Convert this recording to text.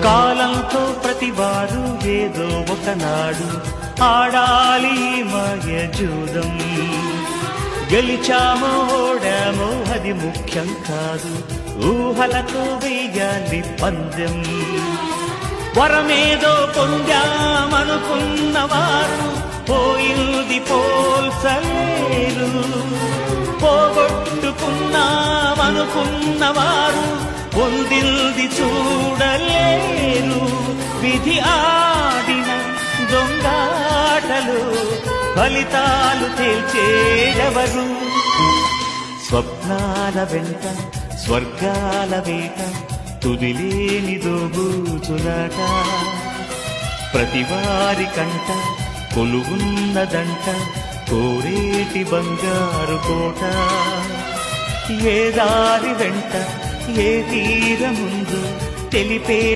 కాలంతో ప్రతివారు ఏదో ఒకనాడు ఆడాలి మాయ జూదం. గెలిచామో ఓడామో అది ముఖ్యం కాదు, ఊహలతో వేయాలి పందెం. వరమేదో పొందామనుకున్నవారు పోయింది పోల్చలేరు, పోగొట్టుకున్నామనుకున్నవారు పొందింది చూడలేరు. విధి ఆడిన దొంగాటలు ఫలితాలు తేల్చేదెవరు? స్వప్నాల వెంట స్వర్గాల వేట, తుదిలేని దోబూచులాట. ప్రతివారి కంట కొలువున్నదంట కోరేటి బంగారు కోట. ఏ దారి వెంట ఏ తీరముందు తెలిపే